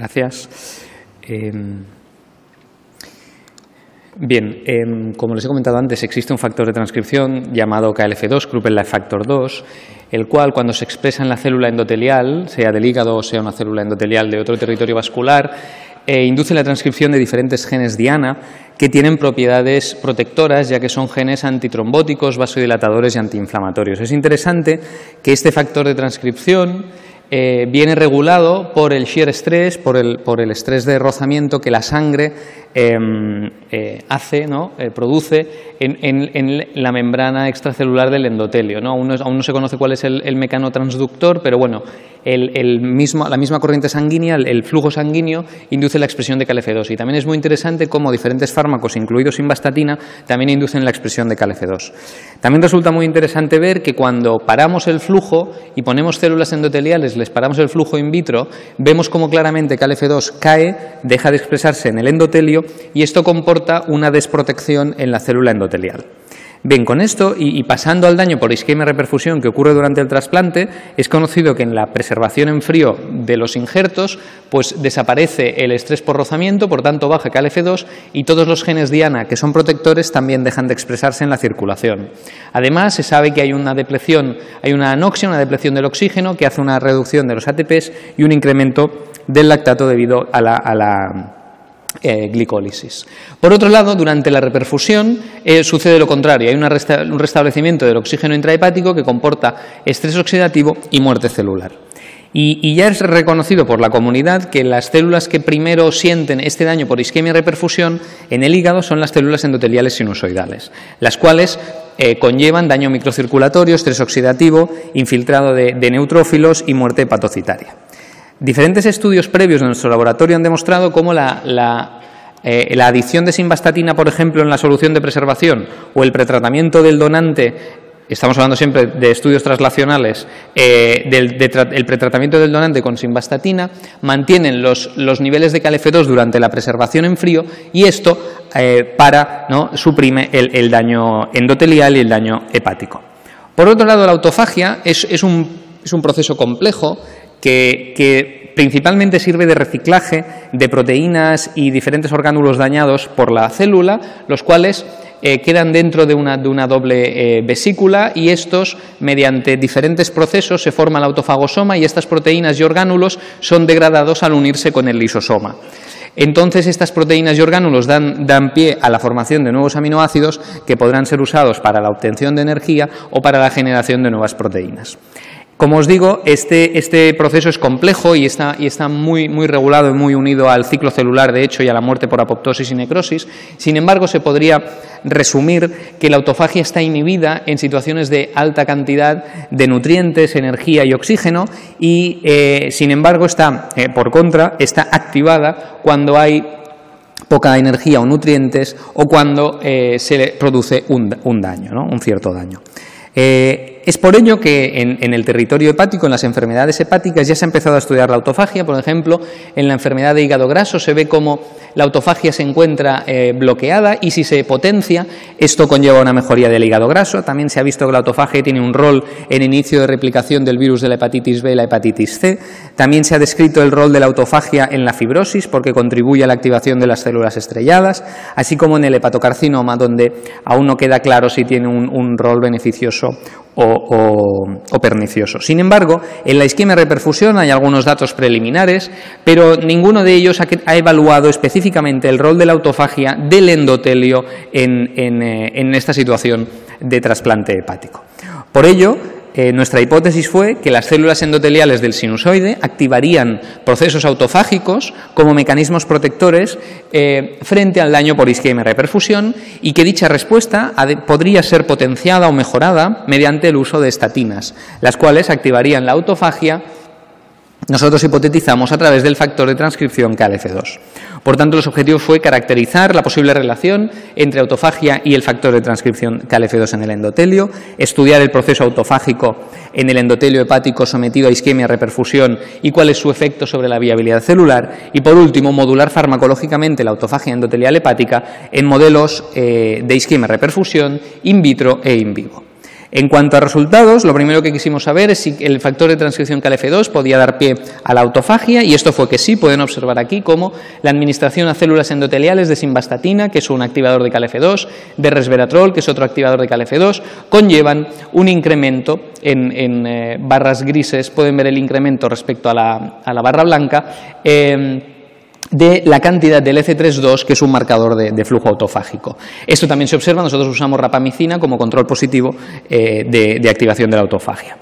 Gracias. Bien, como les he comentado antes, existe un factor de transcripción llamado KLF2, Kruppel-Life Factor 2, el cual, cuando se expresa en la célula endotelial, sea del hígado o sea una célula endotelial de otro territorio vascular, induce la transcripción de diferentes genes diana que tienen propiedades protectoras, ya que son genes antitrombóticos, vasodilatadores y antiinflamatorios. Es interesante que este factor de transcripción viene regulado por el shear stress, por el estrés de rozamiento que la sangre hace, ¿no? Produce en la membrana extracelular del endotelio, ¿no? Aún no se conoce cuál es el mecanotransductor, pero bueno, la misma corriente sanguínea, el flujo sanguíneo, induce la expresión de KLF2. Y también es muy interesante cómo diferentes fármacos, incluidos simvastatina, también inducen la expresión de KLF2. También resulta muy interesante ver que cuando paramos el flujo y ponemos células endoteliales, les paramos el flujo in vitro, vemos cómo claramente KLF2 cae, deja de expresarse en el endotelio y esto comporta una desprotección en la célula endotelial. Bien, con esto y pasando al daño por isquemia-reperfusión que ocurre durante el trasplante, es conocido que en la preservación en frío de los injertos pues desaparece el estrés por rozamiento, por tanto baja KLF2 y todos los genes diana que son protectores también dejan de expresarse en la circulación. Además, se sabe que hay una depleción, hay una anoxia, una depleción del oxígeno que hace una reducción de los ATPs y un incremento del lactato debido a la glicólisis. Por otro lado, durante la reperfusión sucede lo contrario, hay un restablecimiento del oxígeno intrahepático que comporta estrés oxidativo y muerte celular. Y ya es reconocido por la comunidad que las células que primero sienten este daño por isquemia-reperfusión en el hígado son las células endoteliales sinusoidales, las cuales conllevan daño microcirculatorio, estrés oxidativo, infiltrado de neutrófilos y muerte hepatocitaria. Diferentes estudios previos de nuestro laboratorio han demostrado cómo la adición de simvastatina, por ejemplo, en la solución de preservación o el pretratamiento del donante, estamos hablando siempre de estudios translacionales, el pretratamiento del donante con simvastatina, mantienen los niveles de KLF2 durante la preservación en frío y esto suprime el daño endotelial y el daño hepático. Por otro lado, la autofagia es un proceso complejo que principalmente sirve de reciclaje de proteínas y diferentes orgánulos dañados por la célula, los cuales quedan dentro de una doble vesícula y estos, mediante diferentes procesos, se forma el autofagosoma y estas proteínas y orgánulos son degradados al unirse con el lisosoma. Entonces, estas proteínas y orgánulos dan pie a la formación de nuevos aminoácidos que podrán ser usados para la obtención de energía o para la generación de nuevas proteínas. Como os digo, este proceso es complejo y está muy regulado y muy unido al ciclo celular, de hecho, y a la muerte por apoptosis y necrosis. Sin embargo, se podría resumir que la autofagia está inhibida en situaciones de alta cantidad de nutrientes, energía y oxígeno y, sin embargo, por contra, está activada cuando hay poca energía o nutrientes o cuando se produce un daño, ¿no? Un cierto daño. Es por ello que en el territorio hepático, en las enfermedades hepáticas, ya se ha empezado a estudiar la autofagia. Por ejemplo, en la enfermedad de hígado graso se ve cómo la autofagia se encuentra bloqueada y si se potencia, esto conlleva una mejoría del hígado graso. También se ha visto que la autofagia tiene un rol en inicio de replicación del virus de la hepatitis B y la hepatitis C. También se ha descrito el rol de la autofagia en la fibrosis porque contribuye a la activación de las células estrelladas, así como en el hepatocarcinoma, donde aún no queda claro si tiene un rol beneficioso o pernicioso. Sin embargo, en la isquemia-reperfusión hay algunos datos preliminares, pero ninguno de ellos ha evaluado específicamente el rol de la autofagia del endotelio en esta situación de trasplante hepático. Por ello, nuestra hipótesis fue que las células endoteliales del sinusoide activarían procesos autofágicos como mecanismos protectores frente al daño por isquemia-reperfusión y que dicha respuesta podría ser potenciada o mejorada mediante el uso de estatinas, las cuales activarían la autofagia, nosotros hipotetizamos, a través del factor de transcripción KLF2. Por tanto, los objetivos fue caracterizar la posible relación entre autofagia y el factor de transcripción KLF2 en el endotelio, estudiar el proceso autofágico en el endotelio hepático sometido a isquemia-reperfusión y cuál es su efecto sobre la viabilidad celular y, por último, modular farmacológicamente la autofagia endotelial hepática en modelos de isquemia-reperfusión in vitro e in vivo. En cuanto a resultados, lo primero que quisimos saber es si el factor de transcripción KLF2 podía dar pie a la autofagia, y esto fue que sí. Pueden observar aquí cómo la administración a células endoteliales de simvastatina, que es un activador de KLF2, de resveratrol, que es otro activador de KLF2, conllevan un incremento en barras grises. Pueden ver el incremento respecto a la barra blanca de la cantidad del EC32, que es un marcador de flujo autofágico. Esto también se observa, nosotros usamos rapamicina como control positivo de activación de la autofagia.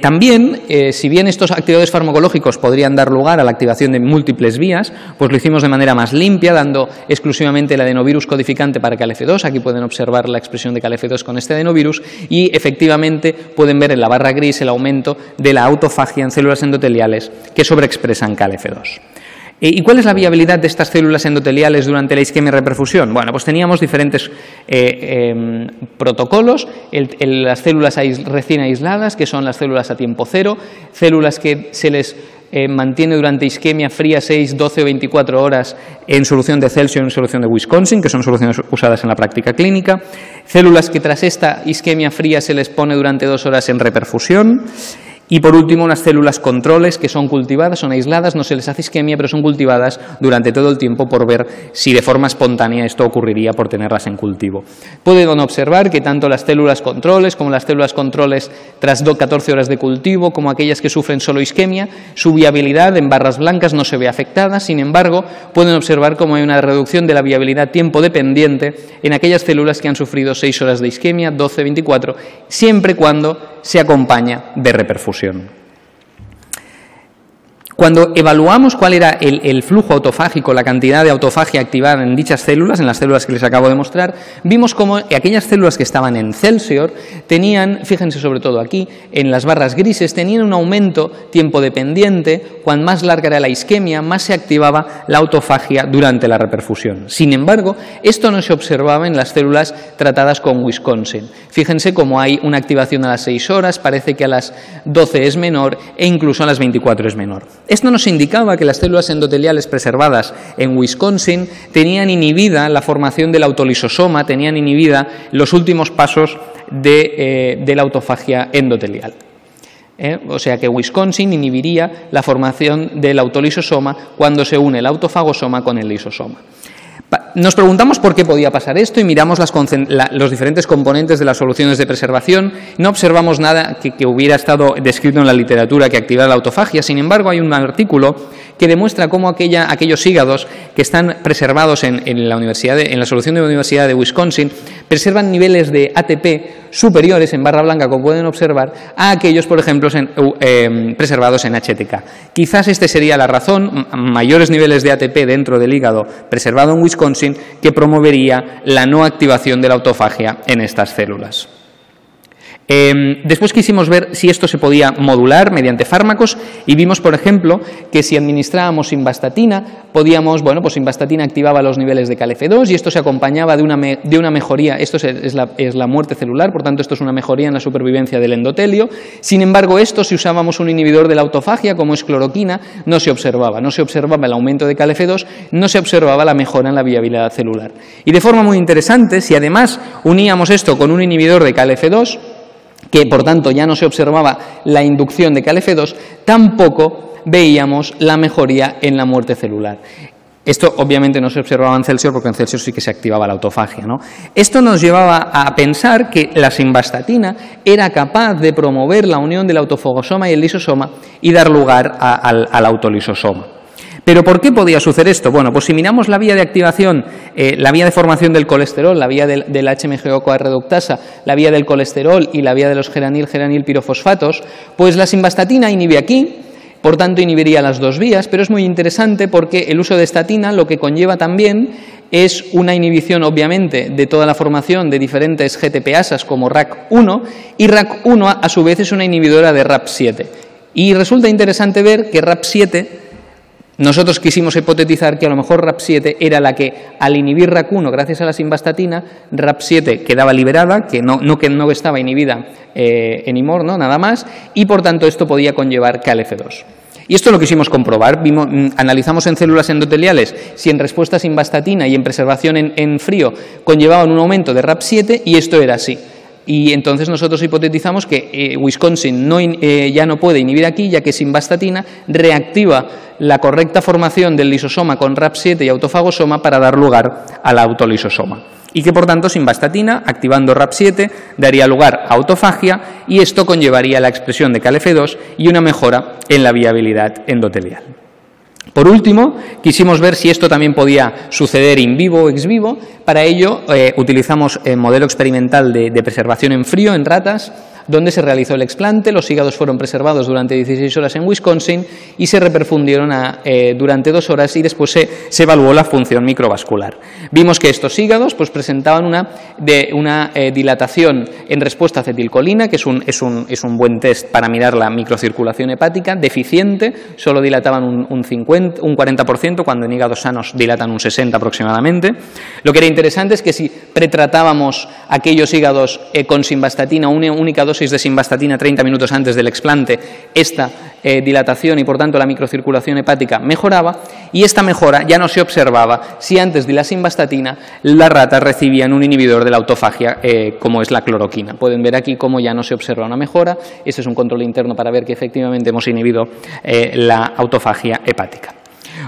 También, si bien estos activadores farmacológicos podrían dar lugar a la activación de múltiples vías, pues lo hicimos de manera más limpia, dando exclusivamente el adenovirus codificante para KLF2. Aquí pueden observar la expresión de KLF2 con este adenovirus y efectivamente pueden ver en la barra gris el aumento de la autofagia en células endoteliales que sobreexpresan KLF2. ¿Y cuál es la viabilidad de estas células endoteliales durante la isquemia y reperfusión? Bueno, pues teníamos diferentes protocolos, las células recién aisladas, que son las células a tiempo cero, células que se les mantiene durante isquemia fría 6, 12 o 24 horas en solución de Celsius o en solución de Wisconsin, que son soluciones usadas en la práctica clínica, células que tras esta isquemia fría se les pone durante 2 horas en reperfusión. Y por último, unas células controles que son cultivadas, son aisladas, no se les hace isquemia, pero son cultivadas durante todo el tiempo por ver si de forma espontánea esto ocurriría por tenerlas en cultivo. Pueden observar que tanto las células controles como las células controles tras 14 horas de cultivo, como aquellas que sufren solo isquemia, su viabilidad en barras blancas no se ve afectada. Sin embargo, pueden observar cómo hay una reducción de la viabilidad tiempo dependiente en aquellas células que han sufrido 6 horas de isquemia, 12, 24, siempre cuando se acompaña de reperfusión. Cuando evaluamos cuál era el flujo autofágico, la cantidad de autofagia activada en dichas células, en las células que les acabo de mostrar, vimos cómo aquellas células que estaban en Celsius tenían, fíjense sobre todo aquí, en las barras grises, tenían un aumento tiempo dependiente. Cuanto más larga era la isquemia, más se activaba la autofagia durante la reperfusión. Sin embargo, esto no se observaba en las células tratadas con Wisconsin. Fíjense cómo hay una activación a las 6 horas, parece que a las 12 es menor e incluso a las 24 es menor. Esto nos indicaba que las células endoteliales preservadas en Wisconsin tenían inhibida la formación del autolisosoma, tenían inhibida los últimos pasos de la autofagia endotelial. O sea que Wisconsin inhibiría la formación del autolisosoma cuando se une el autofagosoma con el lisosoma. Nos preguntamos por qué podía pasar esto y miramos los diferentes componentes de las soluciones de preservación. No observamos nada que hubiera estado descrito en la literatura que activara la autofagia. Sin embargo, hay un artículo que demuestra cómo aquellos hígados que están preservados en la solución de la Universidad de Wisconsin preservan niveles de ATP superiores en barra blanca, como pueden observar, a aquellos, por ejemplo, preservados en HTK. Quizás esta sería la razón, mayores niveles de ATP dentro del hígado preservado en Wisconsin, que promovería la no activación de la autofagia en estas células. Después quisimos ver si esto se podía modular mediante fármacos y vimos, por ejemplo, que si administrábamos simvastatina, pues simvastatina activaba los niveles de KLF2 y esto se acompañaba de una mejoría. Esto es la muerte celular, por tanto esto es una mejoría en la supervivencia del endotelio. Sin embargo, esto, si usábamos un inhibidor de la autofagia como es cloroquina, no se observaba el aumento de KLF2, no se observaba la mejora en la viabilidad celular. Y de forma muy interesante, si además uníamos esto con un inhibidor de KLF2, que por tanto ya no se observaba la inducción de KLF2, tampoco veíamos la mejoría en la muerte celular. Esto obviamente no se observaba en Celsius porque en Celsius sí que se activaba la autofagia, ¿no? Esto nos llevaba a pensar que la simvastatina era capaz de promover la unión del autofagosoma y el lisosoma y dar lugar al autolisosoma. ¿Pero por qué podía suceder esto? Bueno, pues si miramos la vía de activación, la vía de formación del colesterol, la vía del HMG-CoA reductasa, la vía del colesterol y la vía de los geranil pirofosfatos, pues la simvastatina inhibe aquí, por tanto inhibiría las dos vías, pero es muy interesante porque el uso de estatina lo que conlleva también es una inhibición, obviamente, de toda la formación de diferentes GTPasas como RAC1, y RAC1 a su vez es una inhibidora de RAP7. Y resulta interesante ver que RAP7, nosotros quisimos hipotetizar que a lo mejor RAP7 era la que, al inhibir RAC1 gracias a la simvastatina, RAP7 quedaba liberada, que no estaba inhibida anymore, ¿no? Nada más, y por tanto esto podía conllevar KLF2. Y esto lo quisimos comprobar, analizamos en células endoteliales si en respuesta a simvastatina y en preservación en frío conllevaban un aumento de RAP7 y esto era así. Y entonces nosotros hipotetizamos que Wisconsin ya no puede inhibir aquí, ya que simvastatina reactiva la correcta formación del lisosoma con RAP7 y autofagosoma para dar lugar al autolisosoma. Y que, por tanto, simvastatina, activando RAP7, daría lugar a autofagia y esto conllevaría la expresión de KLF2 y una mejora en la viabilidad endotelial. Por último, quisimos ver si esto también podía suceder in vivo o ex vivo. Para ello, utilizamos el modelo experimental de preservación en frío en ratas, donde se realizó el explante, los hígados fueron preservados durante 16 horas en Wisconsin y se reperfundieron durante 2 horas y después se evaluó la función microvascular. Vimos que estos hígados pues, presentaban una dilatación en respuesta a acetilcolina, que es un buen test para mirar la microcirculación hepática, deficiente, solo dilataban un 40%, cuando en hígados sanos dilatan un 60% aproximadamente. Lo que era interesante es que si pretratábamos aquellos hígados con simvastatina, una única dosis de simvastatina 30 minutos antes del explante, esta dilatación y por tanto la microcirculación hepática mejoraba, y esta mejora ya no se observaba si antes de la simvastatina las ratas recibían un inhibidor de la autofagia como es la cloroquina. Pueden ver aquí cómo ya no se observa una mejora. Este es un control interno para ver que efectivamente hemos inhibido la autofagia hepática.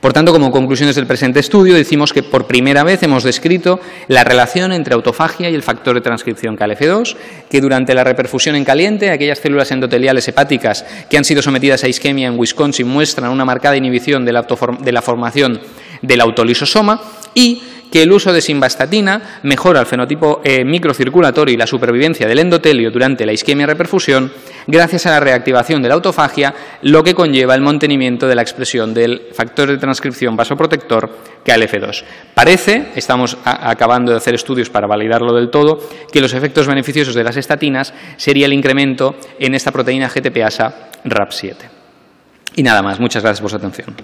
Por tanto, como conclusiones del presente estudio, decimos que por primera vez hemos descrito la relación entre autofagia y el factor de transcripción KLF2, que durante la reperfusión en caliente, aquellas células endoteliales hepáticas que han sido sometidas a isquemia en Wisconsin muestran una marcada inhibición de la formación del autolisosoma, y que el uso de simvastatina mejora el fenotipo microcirculatorio y la supervivencia del endotelio durante la isquemia-reperfusión gracias a la reactivación de la autofagia, lo que conlleva el mantenimiento de la expresión del factor de transcripción vasoprotector KLF2. Parece, estamos acabando de hacer estudios para validarlo del todo, que los efectos beneficiosos de las estatinas sería el incremento en esta proteína GTPasa RAP7. Y nada más, muchas gracias por su atención.